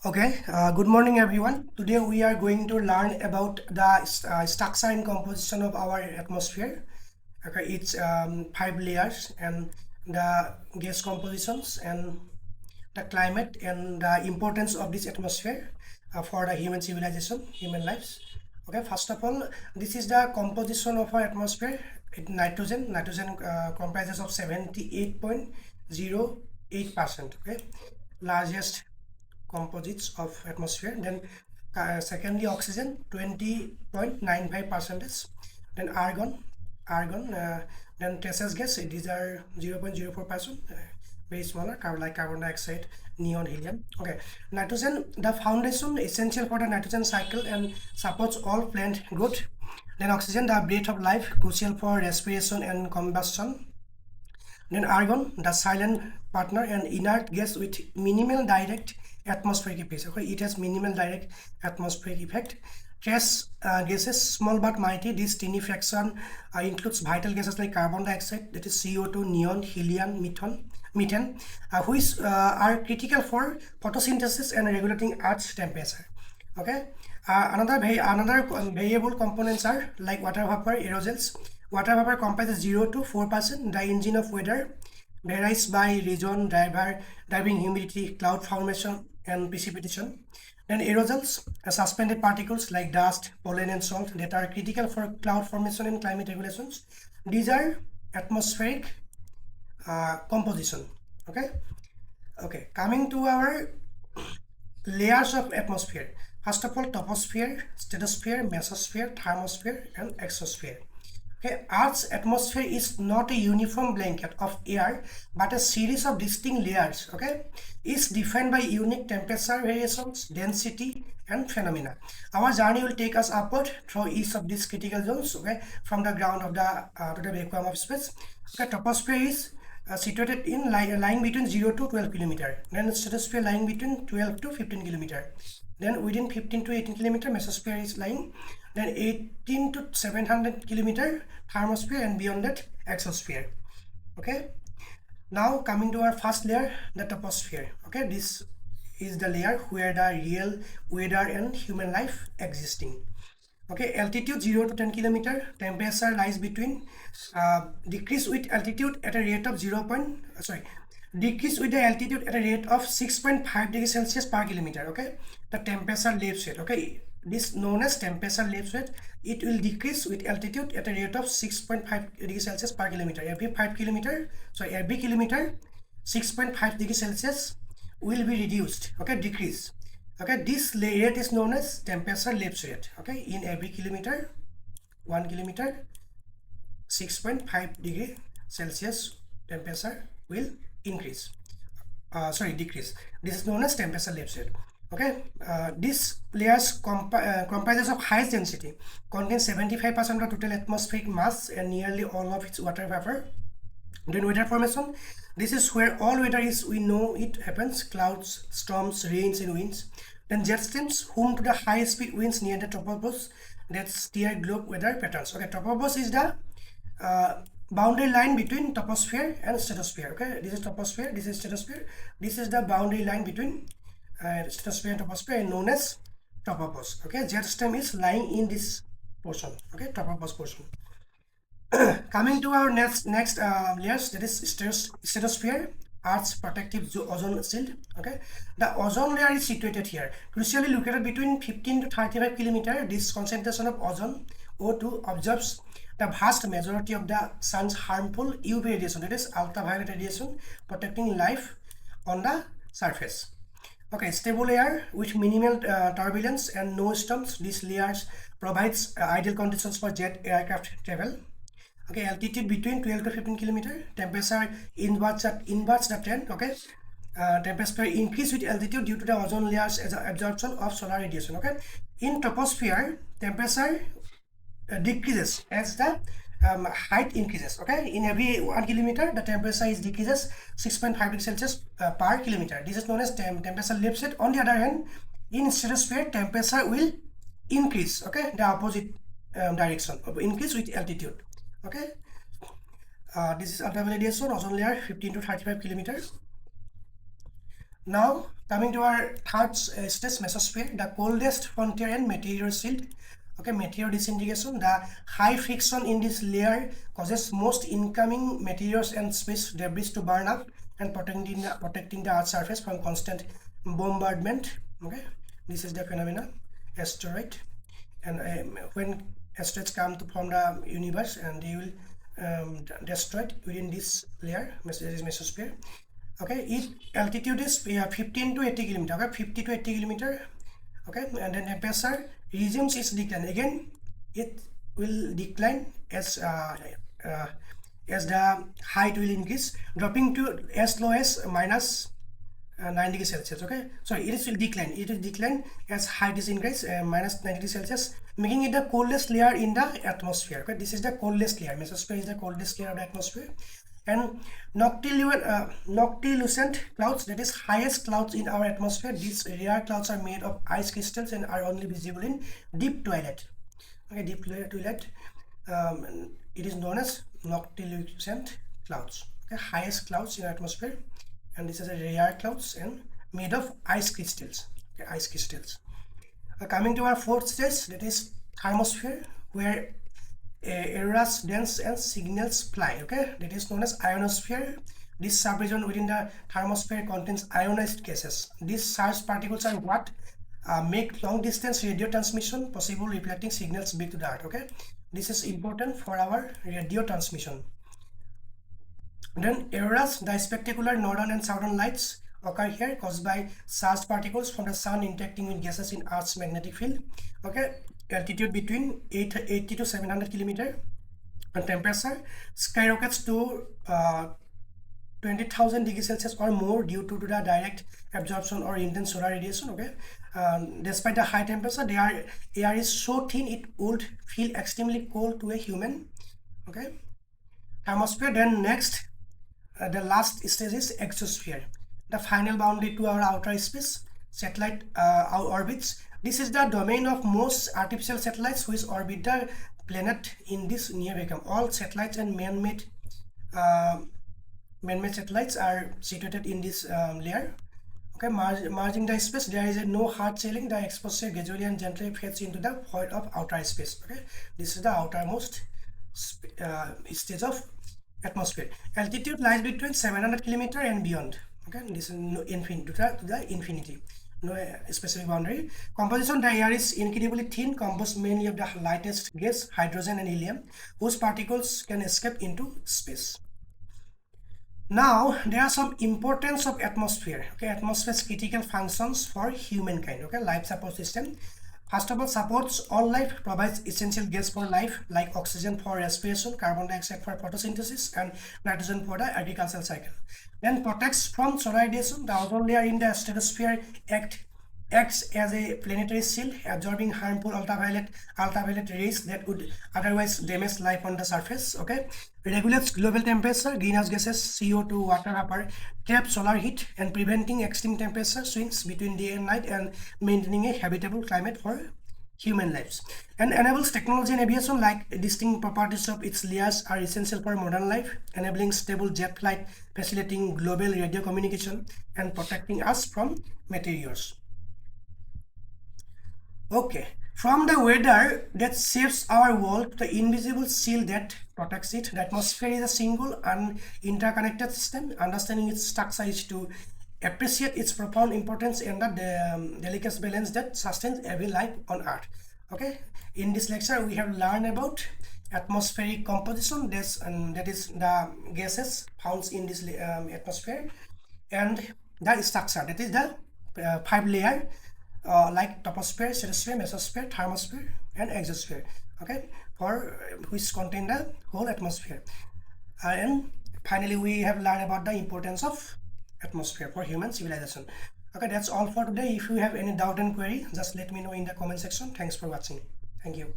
Okay, good morning everyone. Today we are going to learn about the structure and composition of our atmosphere. Okay, it's 5 layers and the gas compositions and the climate and the importance of this atmosphere for the human civilization, human lives. Okay, first of all, this is the composition of our atmosphere. Nitrogen comprises of 78.08%. Okay, largest composites of atmosphere. Then secondly oxygen 20.95%. Then argon, then traces gas, these are 0.04%, very smaller, like carbon dioxide, neon, helium. Okay, nitrogen, the foundation essential for the nitrogen cycle and supports all plant growth. Then oxygen, the breath of life, crucial for respiration and combustion. Then argon, the silent partner and inert gas with minimal direct atmospheric effects. Okay, it has minimal direct atmospheric effect. Trace gases, small but mighty. This tiny fraction includes vital gases like carbon dioxide, that is CO2, neon, helium, methane, which are critical for photosynthesis and regulating Earth's temperature. Okay, another variable components are like water vapor, aerosols. Water vapor comprises 0 to 4%. The engine of weather varies by region, driving humidity, cloud formation, and precipitation. Then aerosols, suspended particles like dust, pollen, and salt that are critical for cloud formation and climate regulations. These are atmospheric composition. Okay, coming to our layers of atmosphere. First of all, troposphere, stratosphere, mesosphere, thermosphere, and exosphere. Okay, Earth's atmosphere is not a uniform blanket of air, but a series of distinct layers. Okay, it's defined by unique temperature variations, density, and phenomena. Our journey will take us upward through each of these critical zones. Okay, from the ground of the to the vacuum of space. Okay, troposphere is situated in lying between 0 to 12 kilometer. Then stratosphere lying between 12 to 15 kilometer. Then within 15 to 18 kilometer, mesosphere is lying. Then 18 to 700 kilometer, thermosphere, and beyond that, exosphere. Okay. Now coming to our first layer, the troposphere. Okay, this is the layer where the real weather and human life existing. Okay, altitude 0 to 10 kilometer, temperature lies between decrease with altitude at a rate of decrease with the altitude at a rate of 6.5 degrees Celsius per kilometer. Okay, the temperature leaves it. Okay, this known as temperature leaves rate. It will decrease with altitude at a rate of 6.5 degrees Celsius per kilometer. Every kilometer 6.5 degrees Celsius will be reduced. Okay, decrease. Okay, this rate is known as temperature lapse rate. Okay, in every kilometer, 1 kilometer, 6.5 degree Celsius temperature will increase. Decrease. This is known as temperature lapse rate. Okay, this layers comprises of highest density, contains 75% of total atmospheric mass and nearly all of its water vapor. Then weather formation. This is where all weather is, we know it happens: clouds, storms, rains, and winds. Then jet streams, home to the high speed winds near the tropopause that steer globe weather patterns. Okay, tropopause is the boundary line between troposphere and stratosphere. Okay, this is troposphere, this is stratosphere. This is the boundary line between stratosphere and troposphere, and known as tropopause. Okay, jet stream is lying in this portion. Okay, tropopause portion. Coming to our next layers, that is stratosphere, Earth's protective ozone shield. Okay, the ozone layer is situated here, crucially located between 15 to 35 kilometer. This concentration of ozone O2 absorbs the vast majority of the sun's harmful UV radiation, that is ultraviolet radiation, protecting life on the surface. Okay, stable layer with minimal turbulence and no storms. These layers provides ideal conditions for jet aircraft travel. Okay, altitude between 12 to 15 kilometer, temperature inverts the trend. Okay, temperature increase with altitude due to the ozone layers as absorption of solar radiation. Okay, in troposphere, temperature decreases as the height increases. Okay, in every 1 kilometer, the temperature is decreases 6.5 degrees Celsius per kilometer. This is known as temperature lapse rate. On the other hand, in stratosphere, temperature will increase. Okay, the opposite direction of increase with altitude. Okay, this is ultraviolet radiation, ozone layer 15 to 35 kilometers. Now coming to our third stage, mesosphere, the coldest frontier and meteor shield. Okay, meteor disintegration. The high friction in this layer causes most incoming meteors and space debris to burn up and protecting the Earth's surface from constant bombardment. Okay, this is the phenomena. Asteroid, and when asteroids come to from the universe, and they will destroyed within this layer, mesosphere. Okay, its altitude is 15 to 80 kilometer. Okay, 50 to 80 kilometer. Okay, and then temperature resumes its decline again. It will decline as the height will increase, dropping to as low as minus 9 degrees Celsius. Okay, so it will decline. It will decline as height is increased, minus 9 degrees Celsius, making it the coldest layer in the atmosphere. Okay, this is the coldest layer. Mesosphere is the coldest layer of the atmosphere. And noctilucent clouds, that is highest clouds in our atmosphere. These rare clouds are made of ice crystals and are only visible in deep twilight. Okay, deep twilight. It is known as noctilucent clouds. Okay, highest clouds in our atmosphere, and this is a rare clouds and made of ice crystals. Okay, ice crystals. Coming to our fourth stage, that is thermosphere, where areas dense and signals fly. Okay, that is known as ionosphere. This subregion within the thermosphere contains ionized gases. These charged particles are what make long distance radio transmission possible, reflecting signals back to the Earth. Okay, this is important for our radio transmission. Then auroras, the spectacular northern and southern lights, occur here, caused by charged particles from the sun interacting with gases in Earth's magnetic field. Okay, altitude between 80 to 700 kilometer, and temperature skyrockets to 20,000 degrees Celsius or more due to the direct absorption or intense solar radiation. Okay, despite the high temperature, air is so thin it would feel extremely cold to a human. Okay, thermosphere. Then next, the last stage is exosphere, the final boundary to our outer space. Satellite orbits. This is the domain of most artificial satellites which orbit the planet in this near vacuum. All satellites and man-made satellites are situated in this layer. Okay, merging the space, there is no hard ceiling. The exposure gradually and gently fades into the void of outer space. Okay, this is the outermost stage of atmosphere. Altitude lies between 700 kilometer and beyond. Okay, this is no infinity to the infinity, no specific boundary. Composition, the air is incredibly thin, composed mainly of the lightest gas, hydrogen and helium, whose particles can escape into space. Now there are some importance of atmosphere. Okay, atmosphere's critical functions for humankind. Okay, life support system. First of all, supports all life, provides essential gas for life like oxygen for respiration, carbon dioxide for photosynthesis, and nitrogen for the agricultural cycle. Then protects from solar radiation. The ozone layer in the stratosphere acts as a planetary shield, absorbing harmful ultraviolet rays that would otherwise damage life on the surface. Okay, regulates global temperature, greenhouse gases, CO2, water vapor, trap solar heat, and preventing extreme temperature swings between day and night, and maintaining a habitable climate for human lives. And enables technology and aviation, like distinct properties of its layers are essential for modern life, enabling stable jet flight, facilitating global radio communication, and protecting us from meteors. Okay, from the weather that shapes our world to the invisible shield that protects it, the atmosphere is a single and interconnected system. Understanding its structure is to appreciate its profound importance and the delicate balance that sustains every life on Earth. Okay, in this lecture we have learned about atmospheric composition, that is the gases found in this atmosphere, and the structure, that is the 5 layer, like troposphere, stratosphere, mesosphere, thermosphere, and exosphere. Okay, for which contain the whole atmosphere. And finally, we have learned about the importance of atmosphere for human civilization. Okay, that's all for today. If you have any doubt and query, just let me know in the comment section. Thanks for watching. Thank you.